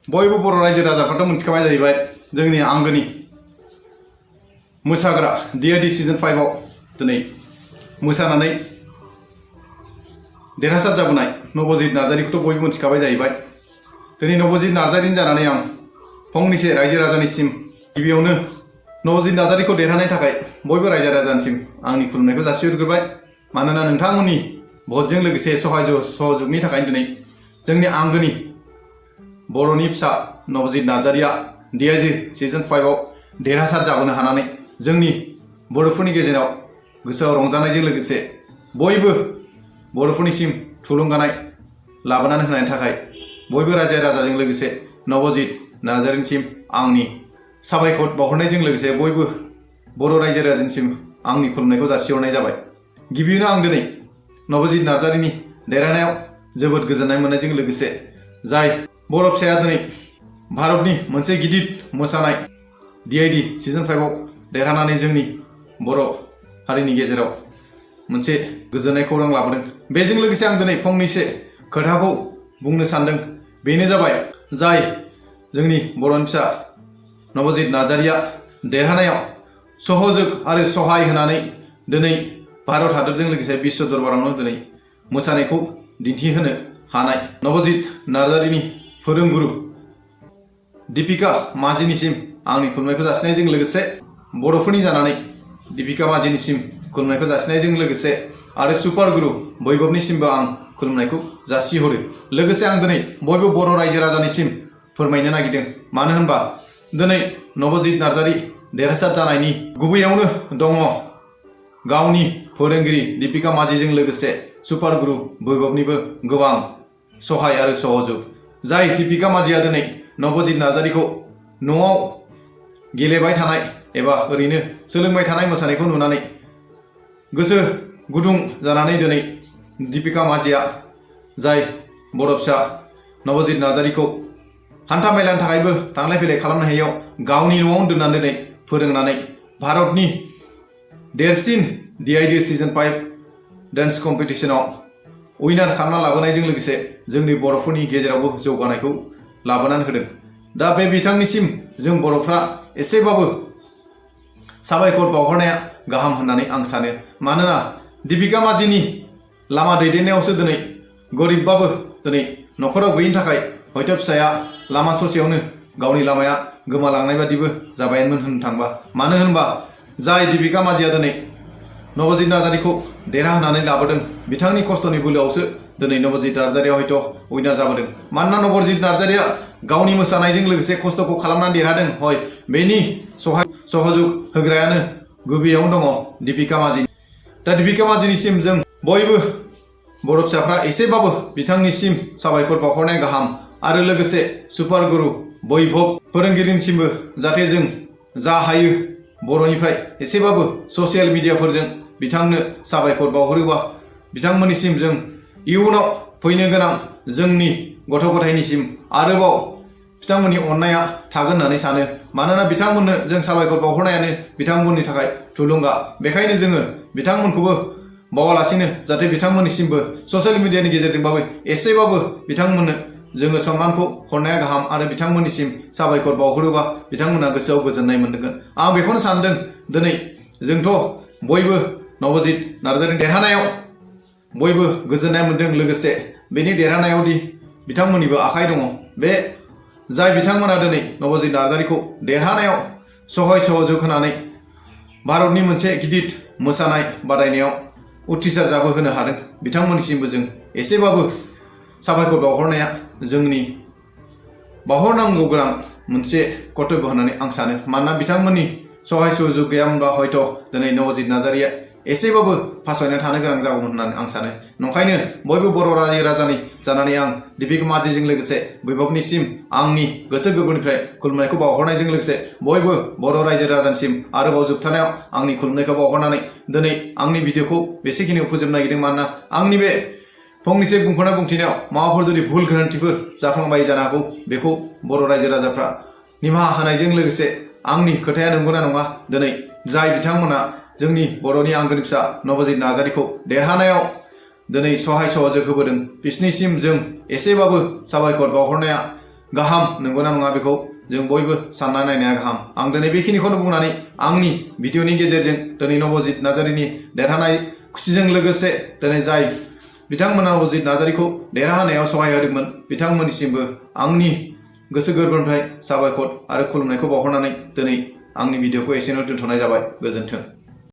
बयबो बर' रायजो राजाफ्राथ' मोनथिखाबाय जाहैबाय जोंनि आंगोनि मोसाग्रा DID सिजन 5 आव दिनै मोसानानै देरहासार जाबोनाय नबजित नार्जारीखौथ' बयबो मोनथिखाबाय जाहैबाय। दिनै नबजित नार्जारीनि जानानै आं फंनैसो रायजो राजानिसिम गिबियावनो नबजित नार्जारीखौ देरहानायनि थाखाय बयबो रायजो राजानिसिम आंनि खुलुमनायखौ जासिहरग्रोबाय। मानोना नोंथांमोननि भटजों लोगोसे सहजुगनि थाखाय दिनै जोंनि आंगोनि बर'नि फिसा नबजित नार्जारीया DID सिजन 5 आव देरहासार जाबोनो हानानै जोंनि बर'फोरनि गेजेराव गोसोआव रंजानायजों लोगोसे बयबो बर'फोरनिसिम थुलुंगानाय लाबोनानै होनायनि थाखाय बयबो रायजो राजाजों लोगोसे नबजित नार्जारीनिसिम आंनि साबायखर बावहरनायजों लोगोसे बयबो बर' रायजो राजानिसिम आंनि खुलुमनायखौ जासिहरनाय जाबाय। गिबियावनो आं दिनै नबजित नार्जारीनि देरहानायाव जोबोद गोजोननाय मोननायजों लोगोसे जाय बर' फिसाया दिनै भारतनि मोनसे गिदिर मोसानाय DID सिजन 5 आव देरहानानै जोंनि बर' हारिनि गेजेराव मोनसे गोजोननाय खौरां लाबोदों। बेजों लोगोसे आं दिनै फंनैसो खोथाखौ बुंनो सानदों, बेनो जाबाय जाय जोंनि बर'नि फिसा नबजित नार्जारीया देरहानायाव सहजुग आरो सहाय होनानै दिनै भारत हादरजों लोगोसे बिश्व दरबारावनो दिनै मोसानायखौ दिन्थिहोनो हानाय नबजित नार्जारीनि फोरोंगुरु दीपिका माजिनिसिम आंनि खुलुमनायखौ जासिनायजों लोगोसे बर'फोरनि जानानै दीपिका माजिनिसिम खुलुमनायखौ जासिनायजों लोगोसे आरो सुपार गुरु बैभबनिसिमबो आं खुलुमनायखौ जासिहरो। लोगोसे आं दिनै बयबो बर' रायजो राजानिसिम फोरमायनो नागिरदों, मानो होनबा दिनै नबजित नार्जारी देरहासार जानायनि गुबैयावनो दङ गावनि फोरोंगिरि दीपिका माजिजों लोगोसे सुपार गुरु बैभबनिबो गोबां सहाय आरो सहजुग। जाय दीपिका माजिया दिनै नबजित नार्जारीखौ न'आव गेलेबाय थानाय एबा ओरैनो सोलोंबाय थानाय मोसानायखौ नुनानै गोसो गुदुं जानानै दिनै दीपिका माजिया जाय बर' फिसा नबजित नार्जारीखौ हान्था मेलानि थाखायबो थांलाय फैलाय खालामनो हायैयाव गावनि न'आवनो दोननानै दिनै फोरोंनानै भारतनि देरसिन DID सिजन 5 डान्स कम्पिटिशनाव उइनार खालामना लाबोनायजों लोगोसे जोंनि बर'फोरनि गेजेरावबो जौगानायखौ लाबोनानै होदों। दा बे बिथांनिसिम जों बर'फ्रा एसेबाबो साबायखर बावहरनाया गाहाम होननानै आं सानो। मानोना दीपिका माजिनि लामा दैदेननायावसो दिनै गरिबबाबो दिनै न'खराव गैयिनि थाखाय हयथ' फिसाया लामा ससेयावनो गावनि लामाया गोमालांनाय बादिबो जाबायमोन होननो थांबा। मानो होनबा जाय दीपिका माजिया दिनै नबजित नार्जारीखौ देरहाहोनानै लाबोदों, बिथांनि खस्थ'नि बोलोआवसो दिनै नबजित नार्जारीया हयथ' उइनार जाबोदों। मानोना नबजित नार्जारीया गावनि मोसानायजों लोगोसे खस्थ'खौ खालामनानै देरहादों, हय बेनि सहजुग होग्रायानो गुबैयावनो दङ दीपिका माजि। दा दीपिका माजिनिसिम जों बयबो बर' फिसाफ्रा एसेबाबो बिथांनिसिम साबायखर बावहरनाया गाहाम। आरो लोगोसे सुपार गुरु बैभब फोरोंगिरिनिसिमबो जाहाथे जों जा हायो बर'निफ्राय एसेबाबो ससियेल मिडियाफोरजों बिथांनो साबायखर बावहरोबा बिथांमोननिसिम जों इयुनाव फैनो गोनां जोंनि गथ' गथायनिसिम आरोबाव बिथांमोननि अननाया थागोन होननानै सानो। मानोना बिथांमोननो जों साबायखर बावहरनायानो बिथांमोननि थाखाय थुलुंगा। बेखायनो जोङो बिथांमोनखौबो बावालासिनो जाहाथे बिथांमोननिसिमबो ससियेल मिडियानि गेजेरजोंबाबो एसेबाबो बिथांमोननो जोङो सन्मानखौ हरनाया गाहाम आरो बिथांमोननिसिम साबायखर बावहरोबा बिथांमोनहा गोसोआव गोजोननाय मोनगोन। आं बेखौनो सानदों, दिनै जोंथ' बयबो नबजित नार्जारी देरहानायाव बयबो गोजोननाय मोनदों। लोगोसे बेनि देरहानायावदि बिथांमोननिबो आखाइ दङ। बे जाय बिथांमोना दिनै नबजित नार्जारीखौ देरहानायाव सहाय सहजुग होनानै भारतनि मोनसे गिदिर मोसानाय बादायनायाव उथ्रिसार जाबोहोनो हादों, बिथांमोननिसिमबो जों एसेबाबो साबायखर बावहरनाया जोंनि बावहरनांगौ गोनां मोनसे कर्तब्य होननानै आं सानो। मानोना बिथांमोननि सहाय सहजुग गैयामोनबा हयथ' दिनै नबजित नार्जारीया एसेबाबो फासयना थानो गोनां जागौमोन होननानै आं सानो। नंखायनो बयबो बर' रायजो राजानि जानानै आं दीपिका माजिजों लोगोसे बैभबनिसिम आंनि गोसो गोरबोनिफ्राय खुलुमनायखौ बावहरनायजों लोगोसे बयबो बर' रायजो राजानिसिम आरोबाव जोबथारनायाव आंनि खुलुमनायखौ बावहरनानै दिनै आंनि भिडिअखौ बेसेखिनियाव फोजोबनो नागिरदों। मानोना आंनि बे फंनैसो बुंफोरनाय बुंथिनायाव माबाफोर जुदि भुल गोरोन्थिफोर जाफ्लांबाय जानो हागौ, बेखौ बर' रायजो राजाफ्रा निमाहा होनायजों लोगोसे आंनि खोथाया नंगौना नङा, दिनै जाय बिथांमोना जोंनि बर'नि आंगोनि फिसा नबजित नार्जारीखौ देरहानायाव दिनै सहाय सहजुग होबोदों, बिसोरनिसिम जों एसेबाबो साबायखर बावहरनाया गाहाम नंगौना नङा बेखौ जों बयबो सानना नायनाया गाहाम। आं दिनै बेखिनिखौनो बुंनानै आंनि भिडिअनि गेजेरजों दिनै नबजित नार्जारीनि देरहानाय खुसिजों लोगोसे दिनै जाय बिथांमोना नबजित नार्जारीखौ देरहाहोनायाव सहाय होदोंमोन बिथांमोननिसिमबो आंनि गोसो गोरबोनिफ्राय साबायखर आरो खुलुमनायखौ बावहरनानै दिनै आंनि भिडिअखौ एसेयावनो दोनथ'नाय जाबाय। गोजोन्थों।